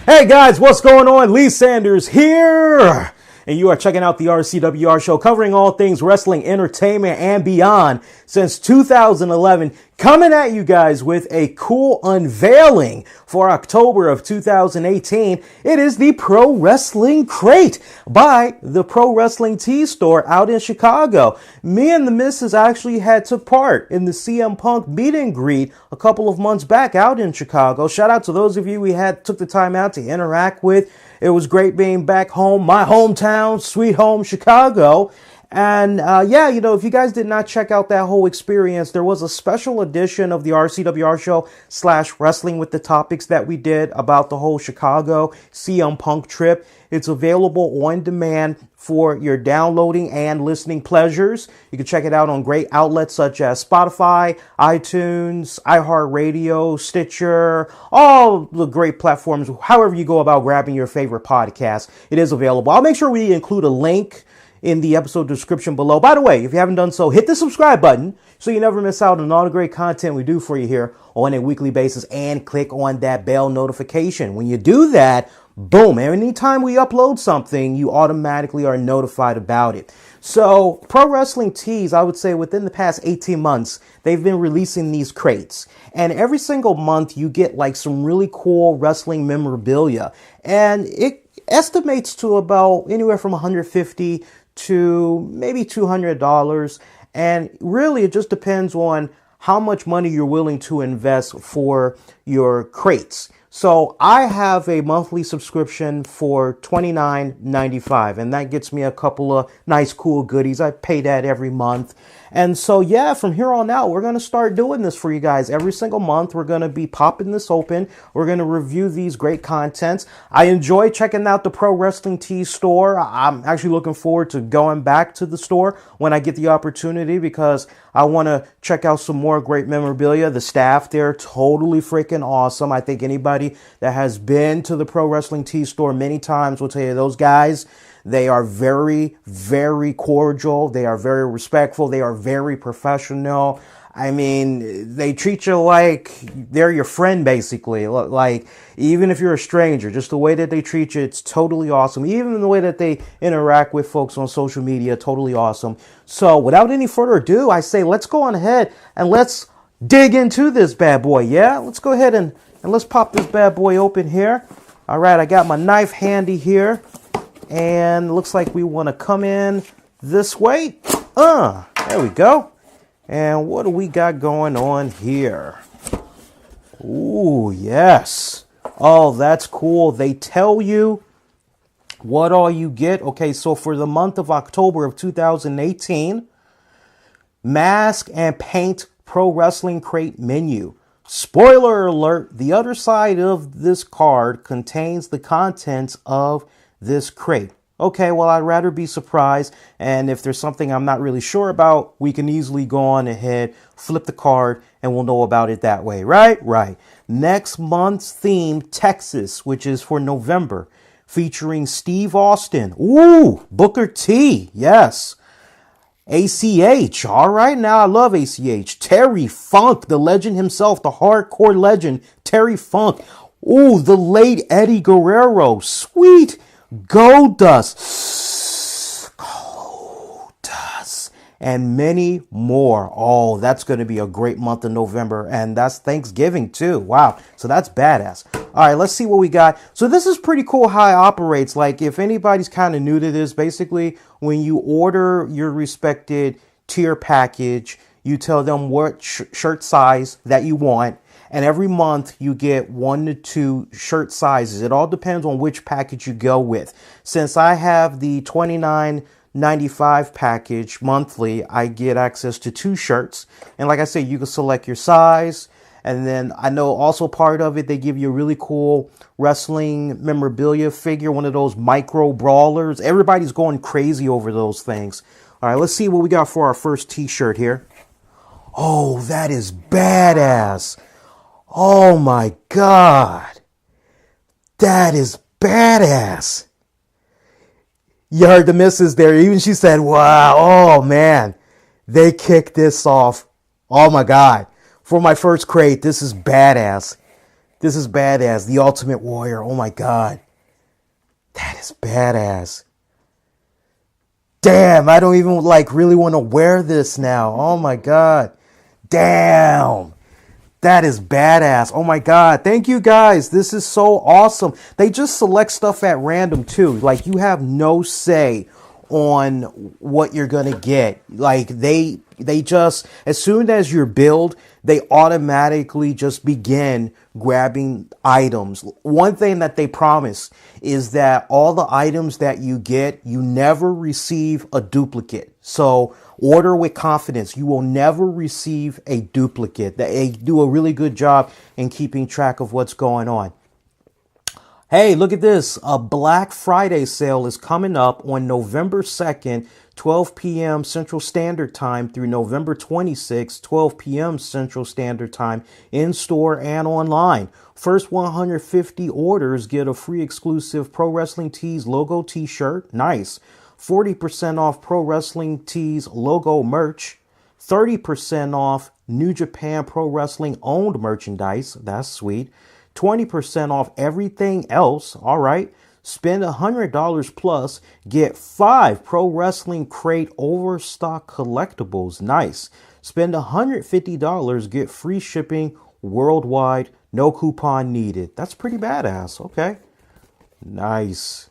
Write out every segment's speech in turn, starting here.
Hey guys, what's going on? Lee Sanders here. And you are checking out the RCWR show covering all things wrestling, entertainment, and beyond since 2011. Coming at you guys with a cool unveiling for October of 2018. It is the Pro Wrestling Crate by the Pro Wrestling Tees store out in Chicago. Me and the missus actually took part in the CM Punk meet and greet a couple of months back out in Chicago. Shout out to those of you we took the time out to interact with. It was great being back home, my hometown, sweet home, Chicago. And if you guys did not check out that whole experience, there was a special edition of the RCWR show / Wrestling with the Topics that we did about the whole Chicago CM Punk trip. It's available on demand for your downloading and listening pleasures. You can check it out on great outlets such as Spotify, iTunes, iHeartRadio, Stitcher, all the great platforms. However you go about grabbing your favorite podcast, it is available. I'll make sure we include a link in the episode description below. By the way, if you haven't done so, hit the subscribe button so you never miss out on all the great content we do for you here on a weekly basis, and click on that bell notification. When you do that, boom, anytime we upload something, you automatically are notified about it. So Pro Wrestling Tees, I would say within the past 18 months, they've been releasing these crates. And every single month you get like some really cool wrestling memorabilia. And it estimates to about anywhere from $150 to maybe $200. And really it just depends on how much money you're willing to invest for your crates. So I have a monthly subscription for $29.95, and that gets me a couple of nice, cool goodies. I pay that every month. And so, from here on out, we're going to start doing this for you guys every single month. We're going to be popping this open. We're going to review these great contents. I enjoy checking out the Pro Wrestling Tees store. I'm actually looking forward to going back to the store when I get the opportunity, because I want to check out some more great memorabilia. The staff there, totally freaking awesome. I think anybody that has been to the Pro Wrestling Tees store many times will tell you those guys, they are very, very cordial. They are very respectful. They are very professional. I mean, they treat you like they're your friend, basically. Like, even if you're a stranger, just the way that they treat you, it's totally awesome. Even the way that they interact with folks on social media, totally awesome. So without any further ado, I say let's go on ahead and let's dig into this bad boy, yeah? Let's go ahead and let's pop this bad boy open here. All right, I got my knife handy here. And looks like we want to come in this way. There we go. And what do we got going on here? Ooh, yes. Oh, that's cool. They tell you what all you get. Okay, so for the month of October of 2018, mask and paint Pro Wrestling Crate menu. Spoiler alert, the other side of this card contains the contents of this crate. Okay, well, I'd rather be surprised, and if there's something I'm not really sure about, we can easily go on ahead, flip the card, and we'll know about it that way, right? Right. Next month's theme, Texas, which is for November, featuring Steve Austin. Ooh, Booker T, yes. ACH, all right, now I love ACH. Terry Funk, the legend himself, the hardcore legend, Terry Funk. Ooh, the late Eddie Guerrero, sweet. Goldust, and many more. Oh, that's going to be a great month of November, and that's Thanksgiving too. Wow, so that's badass. All right, let's see what we got. So this is pretty cool how it operates. Like, if anybody's kind of new to this, basically when you order your respected tier package, you tell them what shirt size that you want. And every month you get 1 to 2 shirt sizes. It all depends on which package you go with. Since I have the $29.95 package monthly, I get access to 2 shirts. And like I said, you can select your size. And then I know also part of it, they give you a really cool wrestling memorabilia figure, one of those micro brawlers. Everybody's going crazy over those things. All right, let's see what we got for our first t-shirt here. Oh, that is badass. Oh my God, that is badass. You heard the missus there. Even she said, wow, oh man, they kicked this off. Oh my God, for my first crate, this is badass. This is badass. The Ultimate Warrior. Oh my God. That is badass. Damn, I don't even like really want to wear this now. Oh my God. Damn. That is badass. Oh my God. Thank you guys. This is so awesome. They just select stuff at random too. Like you have no say on what you're going to get. Like they just, as soon as you build, they automatically just begin grabbing items. One thing that they promise is that all the items that you get, you never receive a duplicate. So order with confidence. You will never receive a duplicate. They do a really good job in keeping track of what's going on. Hey, look at this. A Black Friday sale is coming up on November 2nd, 12 p.m. Central Standard Time through November 26th, 12 p.m. Central Standard Time in store and online. First 150 orders get a free exclusive Pro Wrestling Tees logo t-shirt. Nice. 40% off Pro Wrestling Tees logo merch. 30% off New Japan Pro Wrestling owned merchandise. That's sweet. 20% off everything else. All right. Spend $100 plus. Get 5 Pro Wrestling Crate Overstock collectibles. Nice. Spend $150. Get free shipping worldwide. No coupon needed. That's pretty badass. Okay. Nice.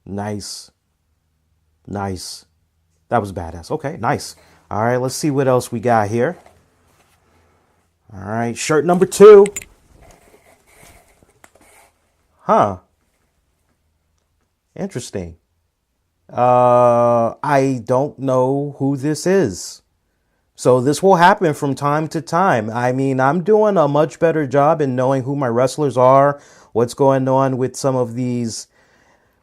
Nice. Nice. That was badass. Okay. Nice. All right. Let's see what else we got here. All right. Shirt number 2. Huh. Interesting. I don't know who this is. So this will happen from time to time. I mean, I'm doing a much better job in knowing who my wrestlers are, what's going on with some of these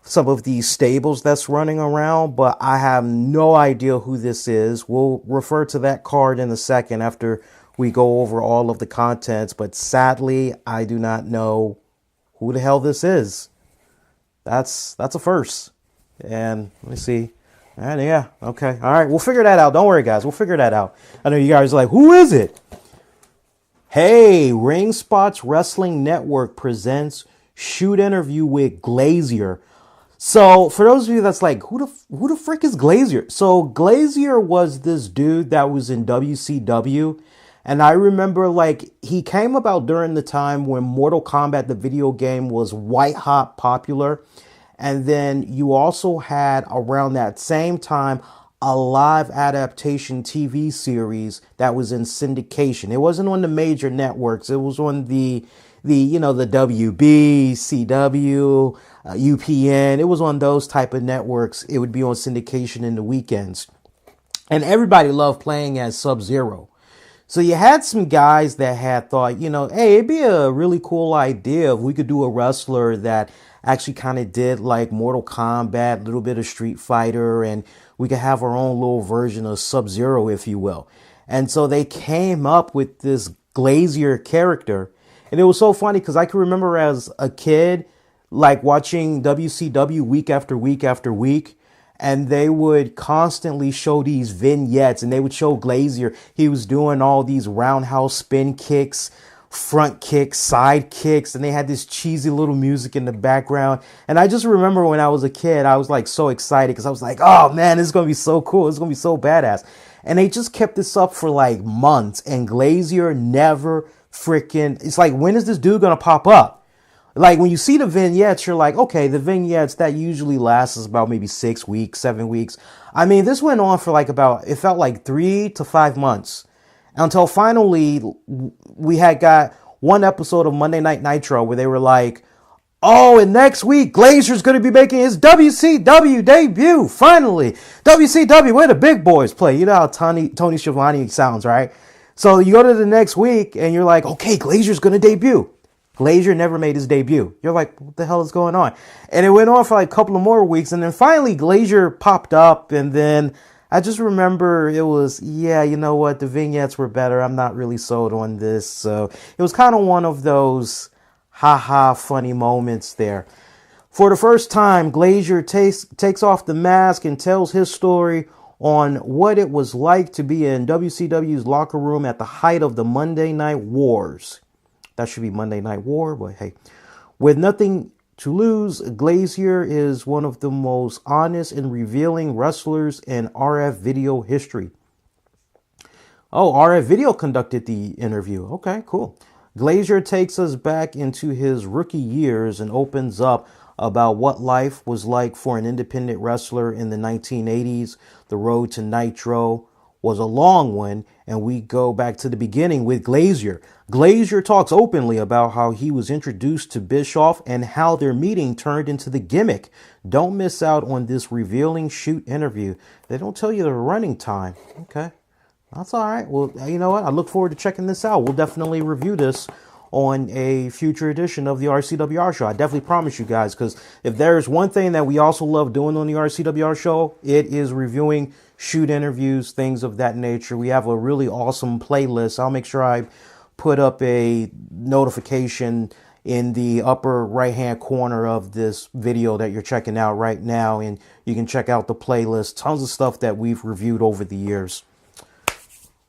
stables that's running around, but I have no idea who this is. We'll refer to that card in a second after we go over all of the contents, but sadly, I do not know who the hell this is. That's a first. And let me see. And yeah, okay. All right, we'll figure that out. Don't worry, guys. We'll figure that out. I know you guys are like, who is it? Hey, Ring Spots Wrestling Network presents Shoot Interview with Glaser. So for those of you that's like, who the frick is Glaser? So Glaser was this dude that was in WCW. And I remember like he came about during the time when Mortal Kombat, the video game, was white hot popular. And then you also had around that same time a live adaptation TV series that was in syndication. It wasn't on the major networks. It was on the WB, CW, UPN. It was on those type of networks. It would be on syndication in the weekends. And everybody loved playing as Sub-Zero. So you had some guys that had thought, hey, it'd be a really cool idea if we could do a wrestler that actually kind of did like Mortal Kombat, a little bit of Street Fighter, and we could have our own little version of Sub-Zero, if you will. And so they came up with this Glaser character. And it was so funny because I can remember as a kid, like watching WCW week after week after week. And they would constantly show these vignettes, and they would show Glaser. He was doing all these roundhouse spin kicks, front kicks, side kicks, and they had this cheesy little music in the background. And I just remember when I was a kid, I was like so excited because I was like, oh man, this is going to be so cool. It's going to be so badass. And they just kept this up for like months, and Glaser never freaking, it's like, when is this dude going to pop up? Like when you see the vignettes, you're like, okay, the vignettes that usually lasts about maybe 6 weeks, 7 weeks. I mean, this went on for like it felt like 3 to 5 months until finally we had got one episode of Monday Night Nitro where they were like, oh, and next week, Glaser's going to be making his WCW debut. Finally, WCW, where the big boys play. You know how Tony Schiavone sounds, right? So you go to the next week and you're like, okay, Glaser's going to debut. Glaser never made his debut. You're like, what the hell is going on? And it went on for like a couple of more weeks. And then finally Glaser popped up. And then I just remember it was, yeah, you know what? The vignettes were better. I'm not really sold on this. So it was kind of one of those haha funny moments there. For the first time, Glaser takes off the mask and tells his story on what it was like to be in WCW's locker room at the height of the Monday Night Wars. That should be Monday Night War, but hey. With nothing to lose, Glaser is one of the most honest and revealing wrestlers in RF video history. Oh, RF Video conducted the interview. Okay, cool. Glaser takes us back into his rookie years and opens up about what life was like for an independent wrestler in the 1980s. The road to Nitro was a long one, and we go back to the beginning with Glaser. Glaser talks openly about how he was introduced to Bischoff and how their meeting turned into the gimmick. Don't miss out on this revealing shoot interview. They don't tell you the running time. Okay, that's all right. Well, you know what? I look forward to checking this out. We'll definitely review this on a future edition of the RCWR show. I definitely promise you guys, because if there's one thing that we also love doing on the RCWR show, it is reviewing shoot interviews, things of that nature. We have a really awesome playlist. I'll make sure I put up a notification in the upper right hand corner of this video that you're checking out right now, and you can check out the playlist. Tons of stuff that we've reviewed over the years.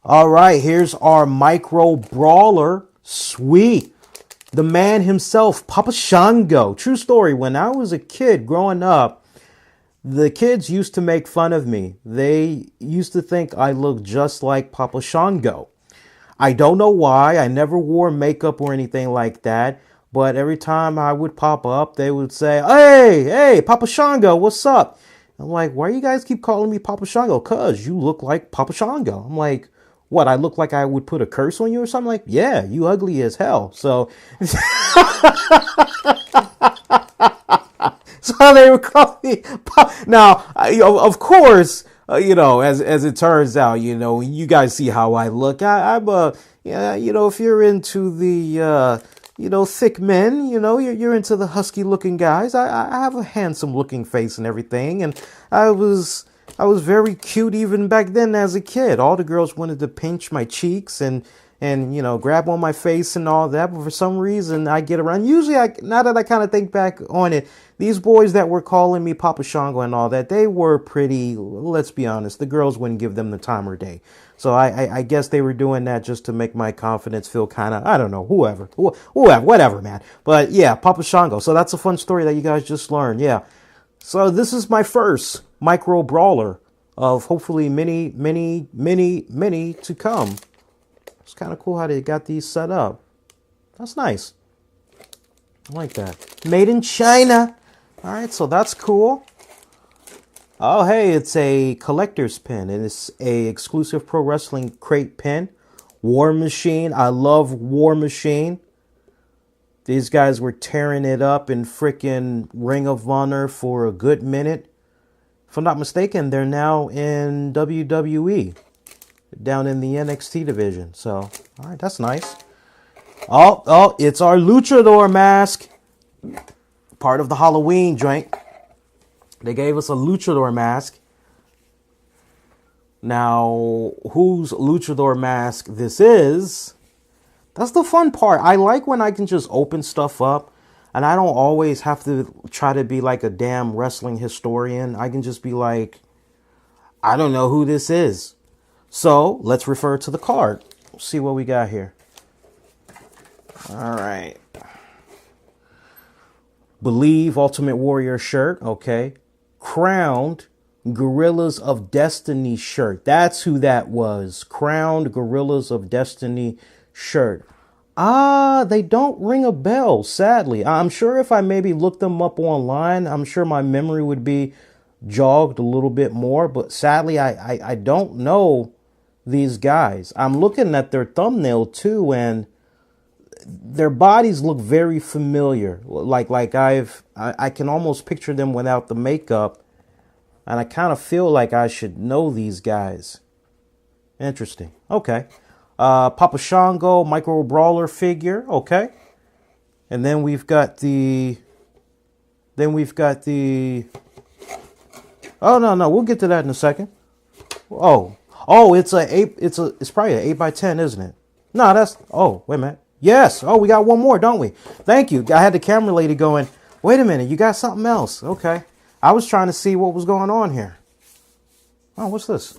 All right, here's our micro brawler. Sweet. The man himself, Papa Shango. True story. When I was a kid growing up, the kids used to make fun of me. They used to think I looked just like Papa Shango. I don't know why. I never wore makeup or anything like that. But every time I would pop up, they would say, hey, Papa Shango, what's up? I'm like, why you guys keep calling me Papa Shango? 'Cause you look like Papa Shango. I'm like, what, I look like I would put a curse on you or something? Like, yeah, you ugly as hell. So, so they would call me. Now, of course, as it turns out, you guys see how I look. I'm if you're into the, thick men, you're into the husky looking guys. I have a handsome looking face and everything. And I was very cute even back then as a kid. All the girls wanted to pinch my cheeks and grab on my face and all that. But for some reason, I get around. Usually, now that I kind of think back on it, these boys that were calling me Papa Shango and all that, they were pretty, let's be honest, the girls wouldn't give them the time of day. So I guess they were doing that just to make my confidence feel kind of, I don't know, whatever, man. But yeah, Papa Shango. So that's a fun story that you guys just learned. Yeah. So this is my first micro brawler of hopefully many to come. It's kind of cool how they got these set up. That's nice. I like that. Made in China. All right, so that's cool. Oh, hey, it's a collector's pin. And it's a exclusive Pro Wrestling crate pin. War Machine. I love War Machine. These guys were tearing it up in freaking Ring of Honor for a good minute. If I'm not mistaken, they're now in WWE. Down in the NXT division. So, all right, that's nice. Oh, it's our luchador mask. Part of the Halloween joint. They gave us a luchador mask. Now, whose luchador mask this is? That's the fun part. I like when I can just open stuff up and I don't always have to try to be like a damn wrestling historian. I can just be like, I don't know who this is. So let's refer to the card. See what we got here. All right. Believe Ultimate Warrior shirt. Okay. Crowned Gorillas of Destiny shirt. That's who that was. Crowned Gorillas of Destiny shirt. They don't ring a bell, sadly. I'm sure if I maybe looked them up online, I'm sure my memory would be jogged a little bit more. But sadly, I don't know these guys. I'm looking at their thumbnail too, and their bodies look very familiar. Like I can almost picture them without the makeup, and I kind of feel like I should know these guys. Interesting. Okay. Papa Shango micro brawler figure. Okay. And then we've got the oh no, we'll get to that in a second. Oh, it's probably an 8x10, isn't it? No, wait a minute. Yes. Oh, we got one more, don't we? Thank you. I had the camera lady going, wait a minute, you got something else. Okay. I was trying to see what was going on here. Oh, what's this?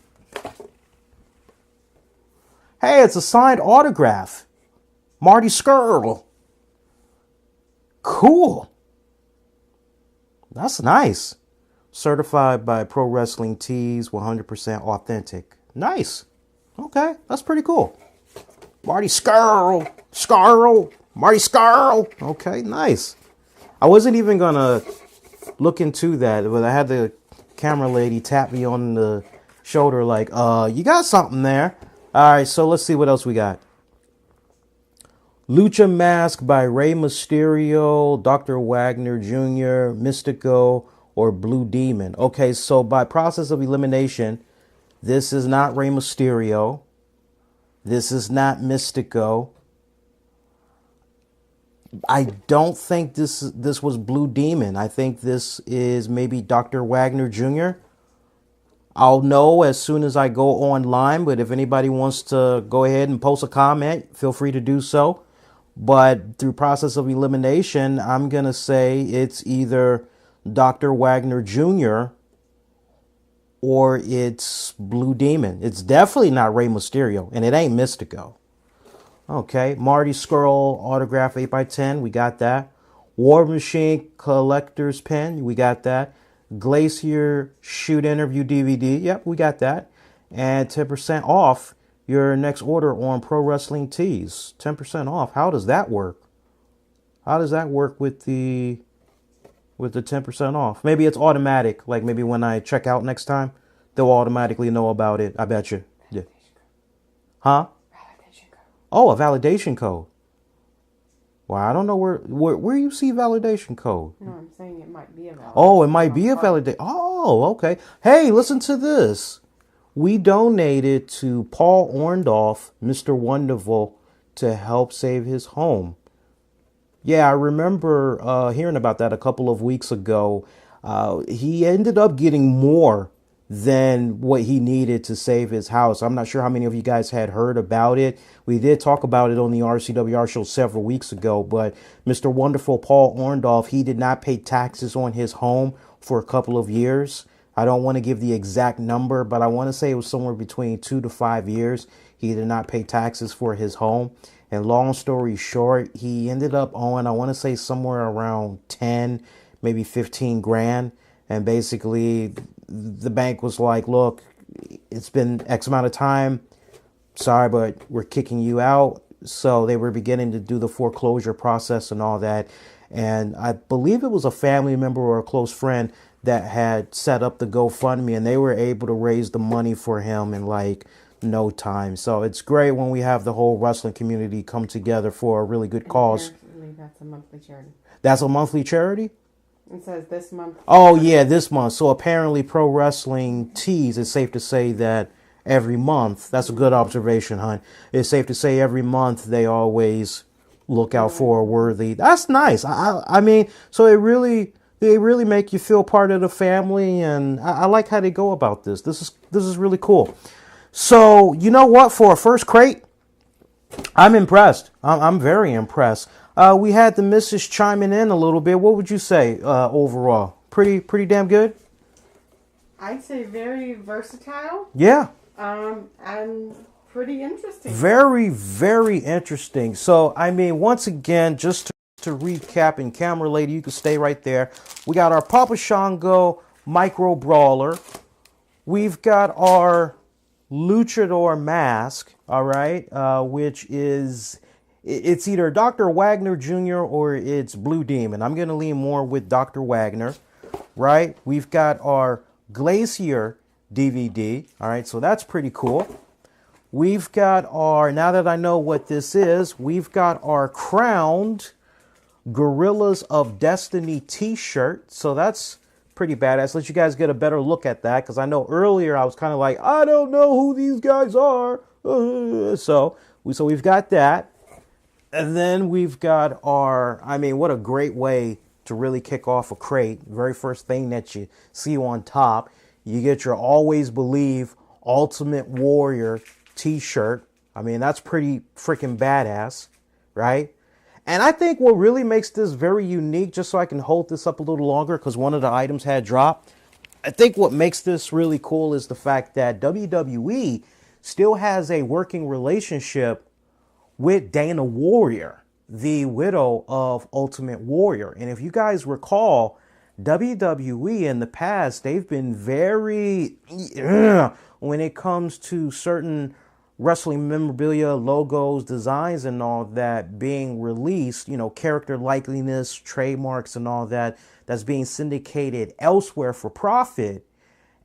Hey, it's a signed autograph. Marty Skrull. Cool. That's nice. Certified by Pro Wrestling Tees, 100% authentic. Nice. Okay, that's pretty cool. Marty Skrull. Marty Skrull. Okay, nice. I wasn't even going to look into that, but I had the camera lady tap me on the shoulder like, you got something there. All right, so let's see what else we got. Lucha Mask by Rey Mysterio, Dr. Wagner Jr., Mystico, or Blue Demon. Okay, so by process of elimination, this is not Rey Mysterio. This is not Mystico. I don't think this was Blue Demon. I think this is maybe Dr. Wagner Jr. I'll know as soon as I go online, but if anybody wants to go ahead and post a comment, feel free to do so. But through process of elimination, I'm going to say it's either Dr. Wagner Jr. or it's Blue Demon. It's definitely not Rey Mysterio, and it ain't Mystico. Okay, Marty Skrull autograph 8x10, we got that. War Machine collector's pen, we got that. Glaser shoot interview DVD, yep, we got that. And 10% off your next order on Pro Wrestling Tees. 10% off. How does that work? How does that work with the 10% off? Maybe it's automatic. Like maybe when I check out next time, they'll automatically know about it. I bet you. Yeah. Huh? Oh, a validation code. Well, I don't know where you see validation code. No, I'm saying it might be a validation. Oh, it might be a validation. Oh, okay. Hey, listen to this. We donated to Paul Orndorff, Mr. Wonderful, to help save his home. Yeah, I remember hearing about that a couple of weeks ago. He ended up getting more than what he needed to save his house. I'm not sure how many of you guys had heard about it. We did talk about it on the RCWR show several weeks ago, but Mr. Wonderful Paul Orndorff, he did not pay taxes on his home for a couple of years. I don't want to give the exact number, but I want to say it was somewhere between 2 to 5 years. He did not pay taxes for his home. And long story short, he ended up owing, I want to say somewhere around 10, maybe 15 grand. And basically the bank was like, look, it's been X amount of time. Sorry, but we're kicking you out. So they were beginning to do the foreclosure process and all that. And I believe it was a family member or a close friend that had set up the GoFundMe, and they were able to raise the money for him in like no time. So it's great when we have the whole wrestling community come together for a really good cause. That's a monthly charity. That's a monthly charity? It says this month. Oh, yeah, this month. So apparently Pro Wrestling Tees, it's safe to say that every month, that's a good observation, hon. It's safe to say every month they always look out for a worthy. That's nice. I mean, so they really make you feel part of the family, and I like how they go about this. This is really cool. So, you know what? For a first crate, I'm impressed. I'm very impressed. We had the missus chiming in a little bit. What would you say overall? Pretty damn good? I'd say very versatile. Yeah. And pretty interesting. Very, very interesting. So, I mean, once again, just to recap, and camera lady, you can stay right there. We got our Papa Shango Micro Brawler. We've got our Luchador Mask, all right, which is, it's either Dr. Wagner Jr. or it's Blue Demon. I'm going to lean more with Dr. Wagner, right? We've got our Glacier DVD, all right, so that's pretty cool. We've got our, now that I know what this is, we've got our Crowned Gorillas of Destiny t-shirt. So that's pretty badass. Let you guys get a better look at that, because I know earlier I was kind of like, I don't know who these guys are. So we've got that. And then we've got our, I mean, what a great way to really kick off a crate. Very first thing that you see on top, you get your Always Believe Ultimate Warrior t-shirt. I mean, that's pretty freaking badass, right? And I think what really makes this very unique, just so I can hold this up a little longer, because one of the items had dropped. I think what makes this really cool is the fact that WWE still has a working relationship with Dana Warrior, the widow of Ultimate Warrior. And if you guys recall, WWE in the past, they've been very, when it comes to certain wrestling memorabilia, logos, designs, and all that being released, character likeliness, trademarks, and all that, that's being syndicated elsewhere for profit.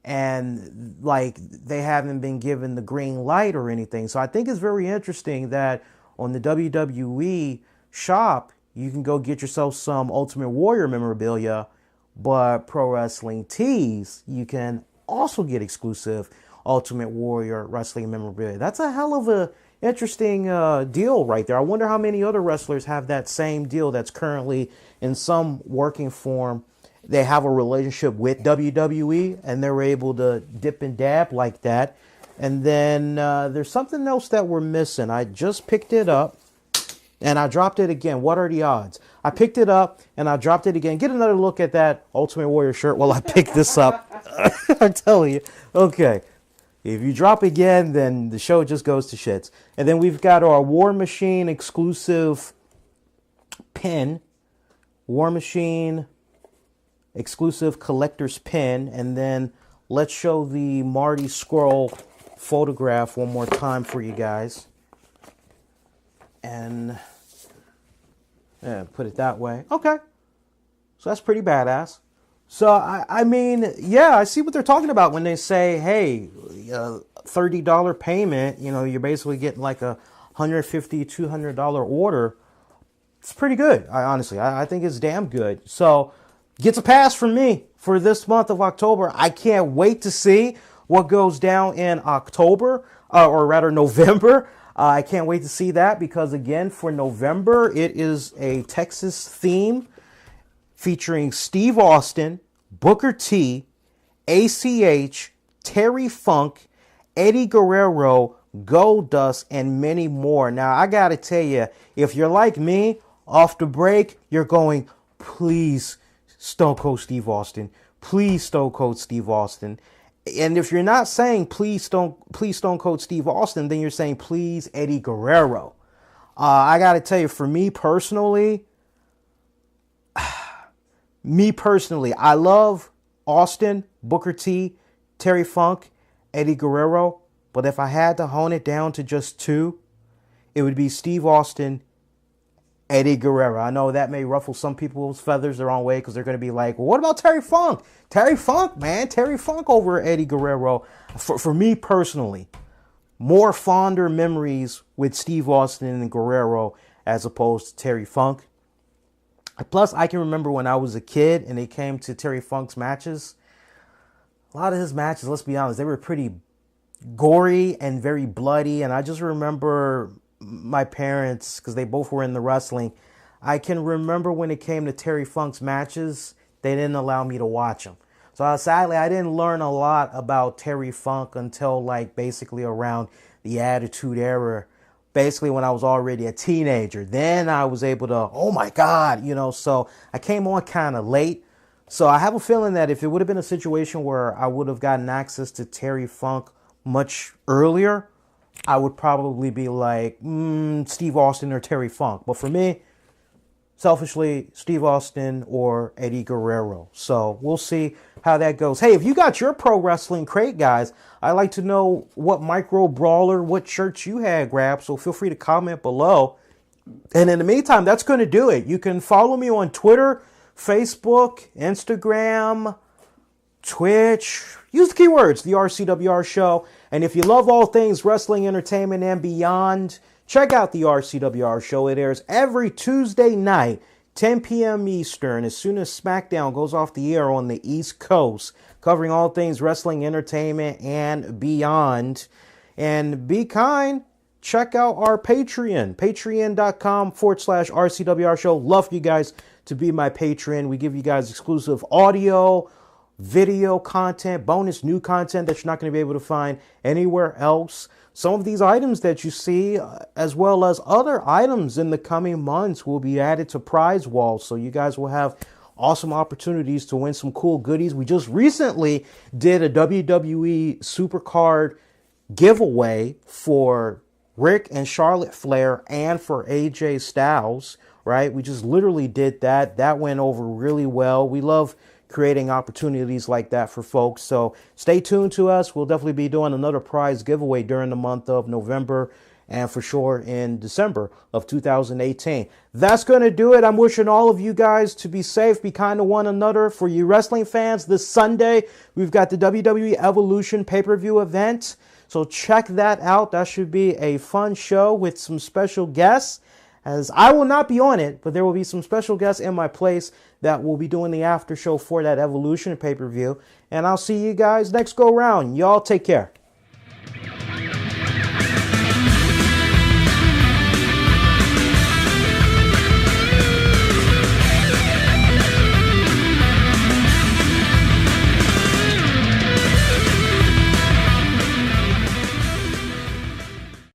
And like they haven't been given the green light or anything. So I think it's very interesting that on the WWE shop, you can go get yourself some Ultimate Warrior memorabilia, but Pro Wrestling Tees, you can also get exclusive Ultimate Warrior wrestling memorabilia. That's a hell of a interesting deal right there. I wonder how many other wrestlers have that same deal that's currently in some working form. They have a relationship with WWE and they're able to dip and dab like that. And then there's something else that we're missing. I just picked it up and I dropped it again. What are the odds? I picked it up and I dropped it again. Get another look at that Ultimate Warrior shirt while I pick this up. I'm telling you. Okay. If you drop again, then the show just goes to shits. And then we've got our War Machine exclusive pin. War Machine exclusive collector's pin. And then let's show the Marty Scurll photograph one more time for you guys. And put it that way. Okay. So that's pretty badass. So, I mean, yeah, I see what they're talking about when they say, hey, $30 payment, you're basically getting like a $150, $200 order. It's pretty good, honestly. I think it's damn good. So, gets a pass from me for this month of October. I can't wait to see what goes down in October, or rather November. I can't wait to see that because, again, for November, it is a Texas theme featuring Steve Austin, Booker T, ACH, Terry Funk, Eddie Guerrero, Goldust, and many more. Now, I got to tell you, if you're like me, off the break, you're going, please, Stone Cold Steve Austin. Please, Stone Cold Steve Austin. And if you're not saying, please, Stone Cold Steve Austin, then you're saying, please, Eddie Guerrero. I got to tell you, for me personally, I love Austin, Booker T, Terry Funk, Eddie Guerrero. But if I had to hone it down to just two, it would be Steve Austin, Eddie Guerrero. I know that may ruffle some people's feathers the wrong way because they're going to be like, well, what about Terry Funk? Terry Funk, man. Terry Funk over Eddie Guerrero. For me personally, more fonder memories with Steve Austin and Guerrero as opposed to Terry Funk. Plus, I can remember when I was a kid and it came to Terry Funk's matches. A lot of his matches, let's be honest, they were pretty gory and very bloody. And I just remember my parents, because they both were in the wrestling, I can remember when it came to Terry Funk's matches, they didn't allow me to watch them. So sadly, I didn't learn a lot about Terry Funk until like basically around the Attitude Era. Basically when I was already a teenager. Then I was able to, oh my God, so I came on kind of late. So I have a feeling that if it would have been a situation where I would have gotten access to Terry Funk much earlier, I would probably be like, Steve Austin or Terry Funk. But for me, selfishly, Steve Austin or Eddie Guerrero. So we'll see how that goes. Hey, if you got your pro wrestling crate, guys, I'd like to know what micro brawler, what shirts you had grabbed. So feel free to comment below. And in the meantime, that's going to do it. You can follow me on Twitter, Facebook, Instagram, Twitch. Use the keywords, the RCWR Show. And if you love all things wrestling, entertainment, and beyond, check out the RCWR Show. It airs every Tuesday night, 10 p.m. Eastern, as soon as SmackDown goes off the air on the East Coast, covering all things wrestling, entertainment, and beyond. And be kind. Check out our Patreon, patreon.com/RCWR Show. Love for you guys to be my patron. We give you guys exclusive audio, video content, bonus new content that you're not going to be able to find anywhere else. Some of these items that you see, as well as other items in the coming months, will be added to prize walls. So you guys will have awesome opportunities to win some cool goodies. We just recently did a WWE Supercard giveaway for Rick and Charlotte Flair and for AJ Styles, right? We just literally did that. That went over really well. We love creating opportunities like that for folks. So stay tuned to us. We'll definitely be doing another prize giveaway during the month of November and for sure in December of 2018. That's going to do it. I'm wishing all of you guys to be safe, be kind to one another. For you wrestling fans, this Sunday, we've got the WWE Evolution pay-per-view event. So check that out. That should be a fun show with some special guests. As I will not be on it, but there will be some special guests in my place that will be doing the after show for that Evolution pay-per-view. And I'll see you guys next go round. Y'all take care.